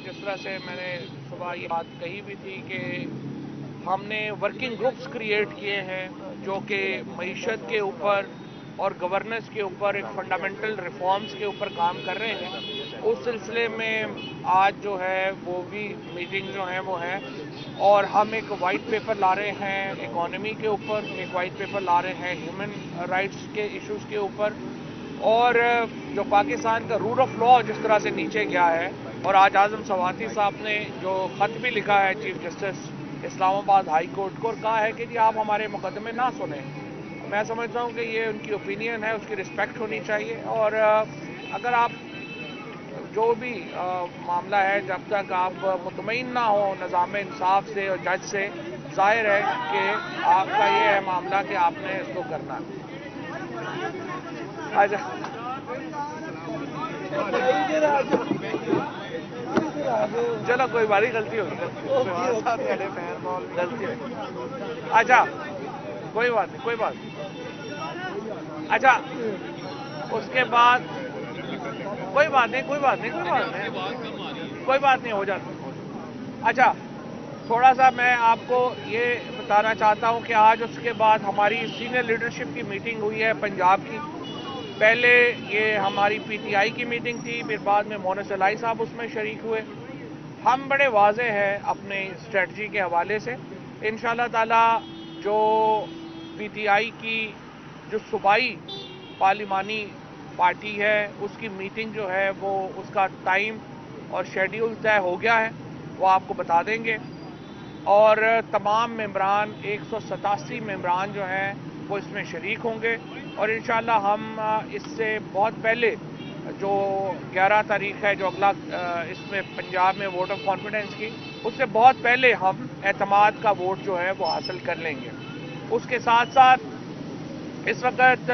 जिस तरह से मैंने सुबह ये बात कही भी थी कि हमने वर्किंग ग्रुप्स क्रिएट किए हैं जो कि मईशत के ऊपर और गवर्नेंस के ऊपर एक फंडामेंटल रिफॉर्म्स के ऊपर काम कर रहे हैं। उस सिलसिले में आज जो है वो भी मीटिंग जो है वो है, और हम एक वाइट पेपर ला रहे हैं इकोनॉमी के ऊपर, एक वाइट पेपर ला रहे हैं ह्यूमन राइट्स के इश्यूज़ के ऊपर, और जो पाकिस्तान का रूल ऑफ लॉ जिस तरह से नीचे गया है। और आज आज़म सवाती साहब ने जो ख़त भी लिखा है chief justice Islamabad high court को, और कहा है कि जी आप हमारे मुकदमे ना सुने। मैं समझता हूँ कि ये उनकी ओपिनियन है, उसकी रिस्पेक्ट होनी चाहिए। और अगर आप जो भी मामला है, जब तक आप मुतमईन ना हो निज़ाम इंसाफ से और जज से, जाहिर है कि आपका ये है मामला कि आपने इसको करना है। अच्छा, चलो कोई बारी गलती होगी, गलती होगी। अच्छा कोई बात नहीं, कोई बात नहीं। अच्छा उसके बाद कोई बात नहीं, कोई बात नहीं, कोई बात नहीं, कोई बात नहीं, हो जाता। अच्छा थोड़ा सा मैं आपको ये बताना चाहता हूँ कि आज उसके बाद हमारी सीनियर लीडरशिप की मीटिंग हुई है पंजाब की। पहले ये हमारी पीटीआई की मीटिंग थी, फिर बाद में मोनस अलाई साहब उसमें शरीक हुए। हम बड़े वाज़े हैं अपने स्ट्रेटजी के हवाले से। इंशाअल्लाह ताला जो पीटीआई की जो सूबाई पार्लिमानी पार्टी है उसकी मीटिंग जो है वो उसका टाइम और शेड्यूल तय हो गया है, वो आपको बता देंगे। और तमाम मेंबरान 187 मेंबरान जो हैं वो इसमें शरीक होंगे। और इंशाअल्लाह हम इससे बहुत पहले जो 11 तारीख है, जो अगला इसमें पंजाब में वोट ऑफ कॉन्फिडेंस की, उससे बहुत पहले हम एतमाद का वोट जो है वो हासिल कर लेंगे। उसके साथ साथ इस वक्त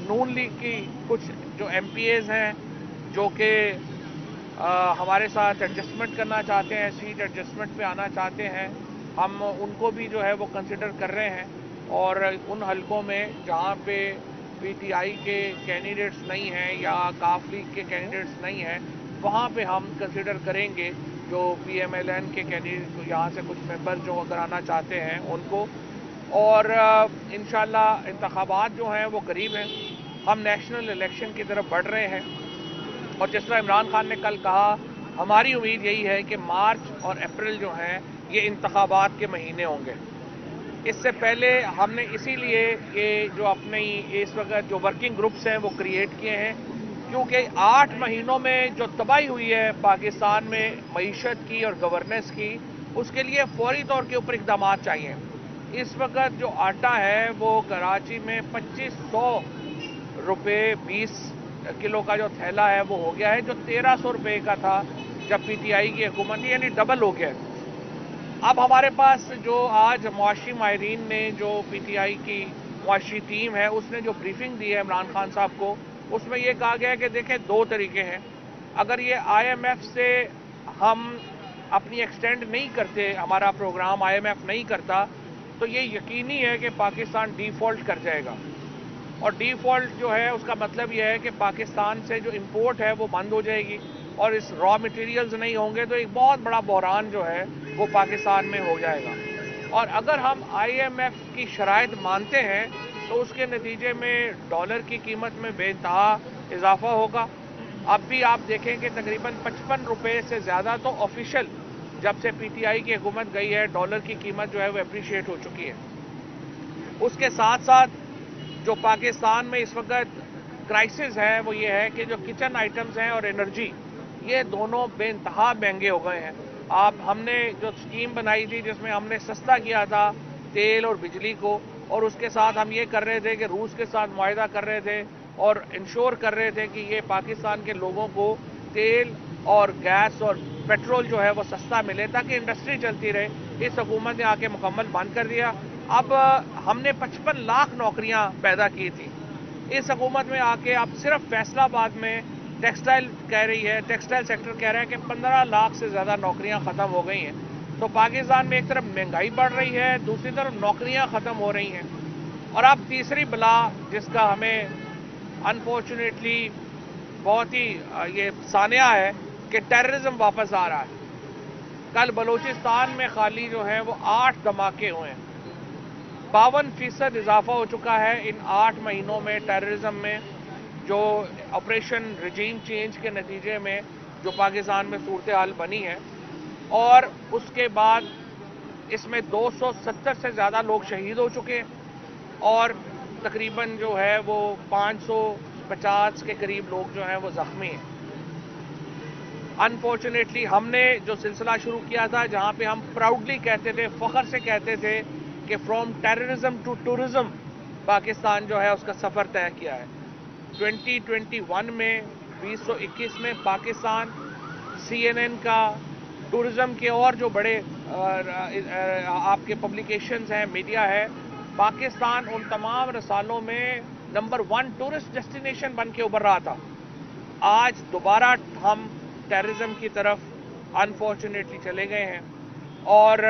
नून लीग की कुछ जो एमपीएज हैं जो कि हमारे साथ एडजस्टमेंट करना चाहते हैं, सीट एडजस्टमेंट पे आना चाहते हैं, हम उनको भी जो है वो कंसिडर कर रहे हैं। और उन हलकों में जहाँ पे पीटीआई के कैंडिडेट्स नहीं हैं या काफ लीग के कैंडिडेट्स नहीं हैं, वहाँ पे हम कंसिडर करेंगे जो पीएमएलएन के कैंडिडेट, यहाँ से कुछ मेंबर जो अगर आना चाहते हैं उनको। और इंशाल्लाह इंतखाबात जो हैं वो करीब हैं, हम नेशनल इलेक्शन की तरफ बढ़ रहे हैं। और जिस तरह इमरान खान ने कल कहा, हमारी उम्मीद यही है कि मार्च और अप्रैल जो हैं ये इंतखाबात के महीने होंगे। इससे पहले हमने इसीलिए ये जो अपने इस वक्त जो वर्किंग ग्रुप्स हैं वो क्रिएट किए हैं, क्योंकि 8 महीनों में जो तबाही हुई है पाकिस्तान में मईशत की और गवर्नेंस की, उसके लिए फौरी तौर के ऊपर इक़दाम चाहिए। इस वक्त जो आटा है वो कराची में 2500 रुपये 20 किलो का जो थैला है वो हो गया है, जो 1300 रुपये का था जब पीटीआई की हुकूमत थी, यानी डबल हो गया है। अब हमारे पास जो आज मुआशी माहिरीन ने, जो पीटीआई की मुआशी टीम है, उसने जो ब्रीफिंग दी है इमरान खान साहब को, उसमें यह कहा गया है कि देखें 2 तरीके हैं। अगर ये आईएमएफ से हम अपनी एक्सटेंड नहीं करते, हमारा प्रोग्राम आईएमएफ नहीं करता, तो ये यकीनी है कि पाकिस्तान डिफ़ॉल्ट कर जाएगा। और डिफ़ॉल्ट जो है उसका मतलब यह है कि पाकिस्तान से जो इंपोर्ट है वो बंद हो जाएगी और इस रॉ मटेरियल्स नहीं होंगे, तो एक बहुत बड़ा बहरान जो है वो पाकिस्तान में हो जाएगा। और अगर हम आईएमएफ की शराइत मानते हैं तो उसके नतीजे में डॉलर की कीमत में बेइंतहा इजाफा होगा। अब भी आप देखें कि तकरीबन 55 रुपये से ज़्यादा तो ऑफिशियल जब से पीटीआई की हुकूमत गई है, डॉलर की कीमत जो है वो अप्रिशिएट हो चुकी है। उसके साथ साथ जो पाकिस्तान में इस वक्त क्राइसिस है वो ये है कि जो किचन आइटम्स हैं और एनर्जी, ये दोनों बेइंतहा महंगे हो गए हैं। हमने जो स्कीम बनाई थी जिसमें हमने सस्ता किया था तेल और बिजली को, और उसके साथ हम ये कर रहे थे कि रूस के साथ मुआहिदा कर रहे थे और इंश्योर कर रहे थे कि ये पाकिस्तान के लोगों को तेल और गैस और पेट्रोल जो है वो सस्ता मिले ताकि इंडस्ट्री चलती रहे। इस हुकूमत ने आके मुकम्मल बंद कर दिया। अब हमने 55 लाख नौकरियां पैदा की थी, इस हुकूमत में आके अब सिर्फ फैसलाबाद में टेक्सटाइल कह रही है, टेक्सटाइल सेक्टर कह रहा है कि 15 लाख से ज़्यादा नौकरियां ख़त्म हो गई हैं। तो पाकिस्तान में एक तरफ महंगाई बढ़ रही है, दूसरी तरफ नौकरियां ख़त्म हो रही हैं। और अब तीसरी बला जिसका हमें अनफॉर्चुनेटली बहुत ही ये सानिया है कि टेररिज्म वापस आ रहा है। कल बलूचिस्तान में खाली जो है वो 8 धमाके हुए हैं। 52% इजाफा हो चुका है इन 8 महीनों में टेररिज्म में, जो ऑपरेशन रिजीम चेंज के नतीजे में जो पाकिस्तान में सूरत हाल बनी है। और उसके बाद इसमें 270 से ज़्यादा लोग शहीद हो चुके हैं और तकरीबन जो है वो 550 के करीब लोग जो हैं वो ज़ख्मी हैं। अनफॉर्चुनेटली हमने जो सिलसिला शुरू किया था, जहां पे हम प्राउडली कहते थे, फख्र से कहते थे कि from terrorism to tourism Pakistan जो है उसका सफ़र तय किया है। 2021 में 2021 में पाकिस्तान CNN का, टूरिज्म के और जो बड़े आपके पब्लिकेशंस हैं, मीडिया है, पाकिस्तान उन तमाम रसालों में नंबर 1 टूरिस्ट डेस्टिनेशन बन के उभर रहा था। आज दोबारा हम टेररिज्म की तरफ अनफॉर्चुनेटली चले गए हैं। और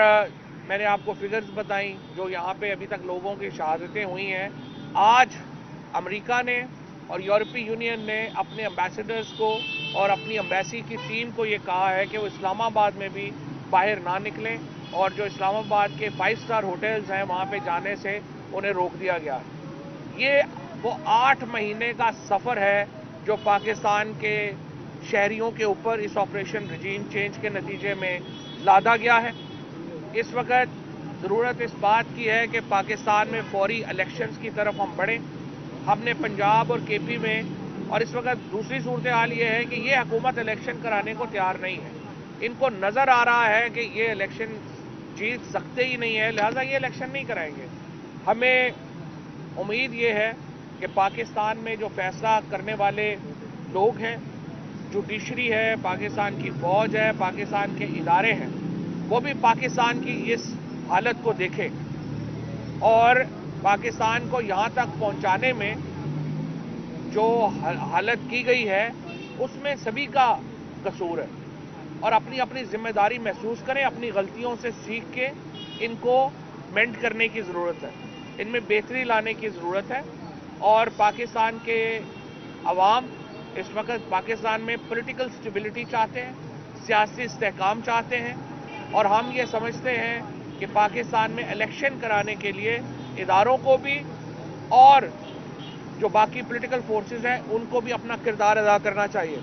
मैंने आपको फिगर्स बताई जो यहाँ पे अभी तक लोगों की शहादतें हुई हैं। आज अमेरिका ने और यूरोपीय यूनियन ने अपने एम्बेसडर्स को और अपनी एम्बेसी की टीम को ये कहा है कि वो इस्लामाबाद में भी बाहर ना निकलें, और जो इस्लामाबाद के 5 स्टार होटल्स हैं वहाँ पे जाने से उन्हें रोक दिया गया। ये वो 8 महीने का सफ़र है जो पाकिस्तान के शहरियों के ऊपर इस ऑपरेशन रिजीम चेंज के नतीजे में लादा गया है। इस वक्त ज़रूरत इस बात की है कि पाकिस्तान में फौरी इलेक्शंस की तरफ हम बढ़ें। हमने पंजाब और KP में, और इस वक्त दूसरी सूरत हाल ये है कि ये हुकूमत इलेक्शन कराने को तैयार नहीं है। इनको नज़र आ रहा है कि ये इलेक्शन जीत सकते ही नहीं है, लिहाजा ये इलेक्शन नहीं कराएंगे। हमें उम्मीद ये है कि पाकिस्तान में जो फैसला करने वाले लोग हैं, जुडिशरी है, पाकिस्तान की फ़ौज है, पाकिस्तान के इदारे हैं, वो भी पाकिस्तान की इस हालत को देखें और पाकिस्तान को यहाँ तक पहुँचाने में जो हालत की गई है उसमें सभी का कसूर है, और अपनी अपनी जिम्मेदारी महसूस करें। अपनी गलतियों से सीख के इनको मेंड करने की ज़रूरत है, इनमें बेहतरी लाने की ज़रूरत है। और पाकिस्तान के अवाम इस वक्त पाकिस्तान में पॉलिटिकल स्टेबिलिटी चाहते हैं, सियासी इस्तेहकाम चाहते हैं, और हम ये समझते हैं कि पाकिस्तान में इलेक्शन कराने के लिए इदारों को भी और जो बाकी पॉलिटिकल फोर्सेस हैं उनको भी अपना किरदार अदा करना चाहिए,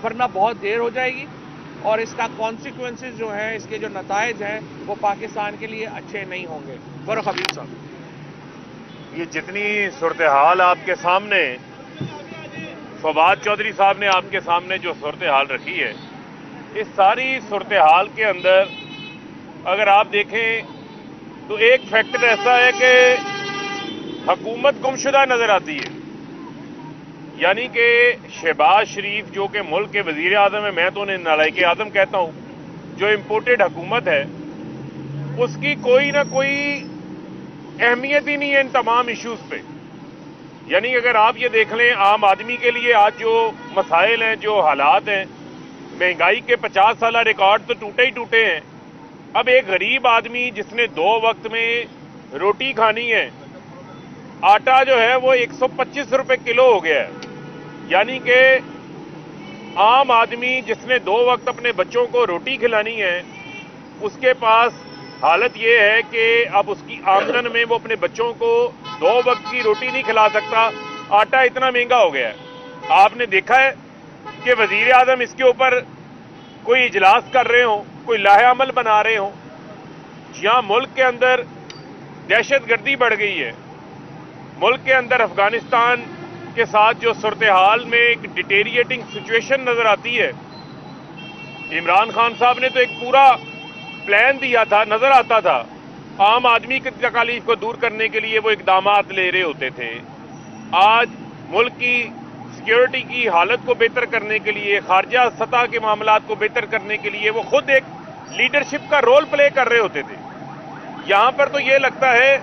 वरना बहुत देर हो जाएगी और इसका कॉन्सिक्वेंसेस जो हैं, इसके जो नताइज हैं वो पाकिस्तान के लिए अच्छे नहीं होंगे। फरूख हबीब साहब, ये जितनी सूरत हाल आपके सामने, फवाद चौधरी साहब ने आपके सामने जो सूरत हाल रखी है, इस सारी सूरत हाल के अंदर अगर आप देखें तो एक फैक्टर ऐसा है कि हुकूमत गुमशुदा नजर आती है। यानी कि शहबाज शरीफ जो कि मुल्क के वजीर आज़म है, मैं तो उन्हें नालायक आज़म कहता हूं, जो इम्पोर्टेड हुकूमत है, उसकी कोई ना कोई अहमियत ही नहीं है इन तमाम इश्यूज पे। यानी अगर आप ये देख लें, आम आदमी के लिए आज जो मसाइल हैं, जो हालात हैं, महंगाई के 50 साल रिकॉर्ड तो टूटे ही टूटे हैं। अब एक गरीब आदमी जिसने 2 वक्त में रोटी खानी है, आटा जो है वो 125 रुपए किलो हो गया है। यानी कि आम आदमी जिसने 2 वक्त अपने बच्चों को रोटी खिलानी है, उसके पास हालत ये है कि अब उसकी आमदन में वो अपने बच्चों को 2 वक्त की रोटी नहीं खिला सकता, आटा इतना महंगा हो गया है। आपने देखा है कि वजीर आज़म इसके ऊपर कोई इजलास कर रहे हो, कोई लाहे अमल बना रहे हो। जहां मुल्क के अंदर दहशतगर्दी बढ़ गई है, मुल्क के अंदर अफगानिस्तान के साथ जो सूरत हाल में एक डिटेरिएटिंग सिचुएशन नजर आती है, इमरान खान साहब ने तो एक पूरा प्लान दिया था, नजर आता था आम आदमी की तकालीफ को दूर करने के लिए वो इकदामात ले रहे होते थे। आज मुल्क की सिक्योरिटी की हालत को बेहतर करने के लिए, खारजा सतह के मामलात को बेहतर करने के लिए वो खुद एक लीडरशिप का रोल प्ले कर रहे होते थे। यहां पर तो ये लगता है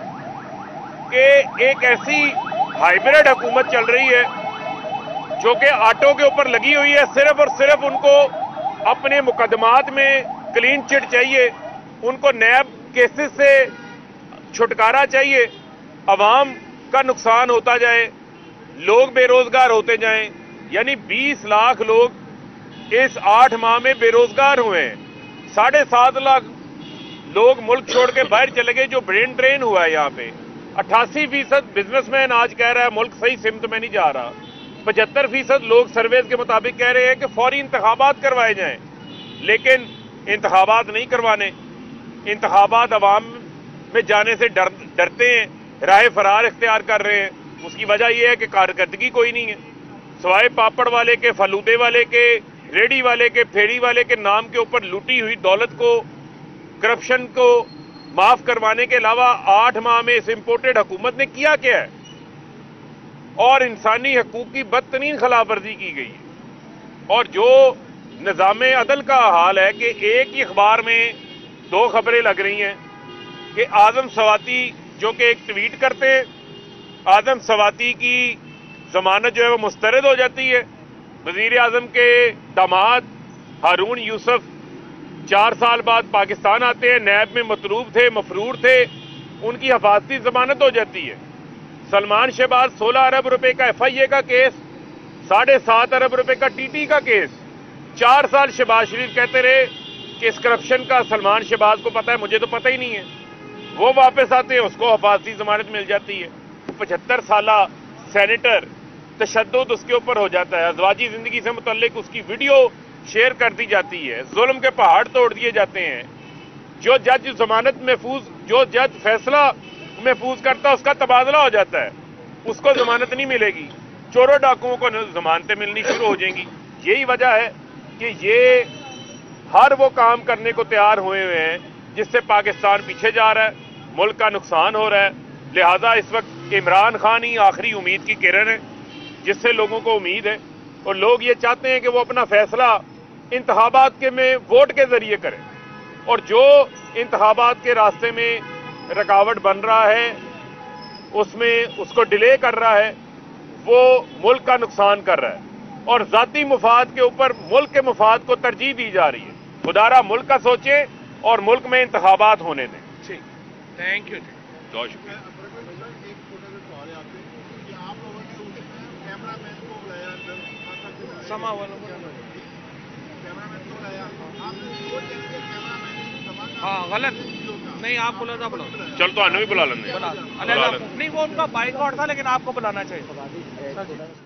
कि एक ऐसी हाइब्रिड हुकूमत चल रही है जो कि आटों के ऊपर लगी हुई है। सिर्फ और सिर्फ उनको अपने मुकदमात में क्लीन चिट चाहिए, उनको नैब केसेस से छुटकारा चाहिए, अवाम का नुकसान होता जाए, लोग बेरोजगार होते जाएं। यानी 20 लाख लोग इस 8 माह में बेरोजगार हुए हैं। 7.5 लाख लोग मुल्क छोड़ के बाहर चले गए, जो ब्रेन ड्रेन हुआ है यहाँ पे। 88% बिजनेसमैन आज कह रहा है मुल्क सही सिमत में नहीं जा रहा। 75% लोग सर्वेज के मुताबिक कह रहे हैं कि फौरी इंतखाबात करवाए जाएं, लेकिन इंतखाबात नहीं करवाने। इंतखाबात अवाम में जाने से डरते हैं, राह फरार इख्तियार कर रहे हैं। उसकी वजह यह है कि कारकर्दगी कोई नहीं है, सवाए पापड़ वाले के, फलूदे वाले के, रेडी वाले के, फेरी वाले के नाम के ऊपर लूटी हुई दौलत को, करप्शन को माफ करवाने के अलावा 8 माह में इस इंपोर्टेड हुकूमत ने किया क्या है? और इंसानी हकूक की बदतरीन खिलाफवर्जी की गई है। और जो निज़ाम अदल का हाल है कि एक ही अखबार में 2 खबरें लग रही हैं कि आजम सवाती जो कि एक ट्वीट करते हैं, आजम सवाती की जमानत जो है वो मुस्तरद हो जाती है। वजीर आजम के दामाद हारून यूसुफ 4 साल बाद पाकिस्तान आते हैं, नैब में मतलूब थे, मफरूर थे, उनकी हिफाजती जमानत हो जाती है। सलमान शहबाज 16 अरब रुपए का FIA का केस, 7.5 अरब रुपए का TT का केस। 4 साल शहबाज शरीफ कहते रहे कि इस करप्शन का सलमान शहबाज को पता है, मुझे तो पता ही नहीं है। वो वापस आते हैं, उसको हिफाजती जमानत मिल जाती है। 75 साला सेनेटर, तशद्दुद उसके ऊपर हो जाता है, अज़वाजी जिंदगी से मुतल्लिक उसकी वीडियो शेयर कर दी जाती है, जुल्म के पहाड़ तोड़ दिए जाते हैं। जो जज जमानत महफूज, जो जज फैसला महफूज करता है, उसका तबादला हो जाता है, उसको जमानत नहीं मिलेगी। चोरों डाकुओं को जमानतें मिलनी शुरू हो जाएंगी। यही वजह है कि ये हर वो काम करने को तैयार हुए हुए हैं जिससे पाकिस्तान पीछे जा रहा है, मुल्क का नुकसान हो रहा है। लिहाजा इस वक्त इमरान खान ही आखिरी उम्मीद की किरण है जिससे लोगों को उम्मीद है, और लोग ये चाहते हैं कि वो अपना फैसला इंतखाबात के में वोट के जरिए करें। और जो इंतखाबात के रास्ते में रुकावट बन रहा है, उसमें उसको डिले कर रहा है, वो मुल्क का नुकसान कर रहा है और जाती मुफाद के ऊपर मुल्क के मुफाद को तरजीह दी जा रही है। खुदारा मुल्क का सोचें और मुल्क में इंतखाबात होने दें। ठीक, थैंक यू। बहुत शुक्रिया। समा वालों हाँ गलत नहीं, आप बुला था, बुला चल तो आने भी बुला लेंगे। नहीं, वो उनका बाइकआउट था, लेकिन आपको बुलाना चाहिए।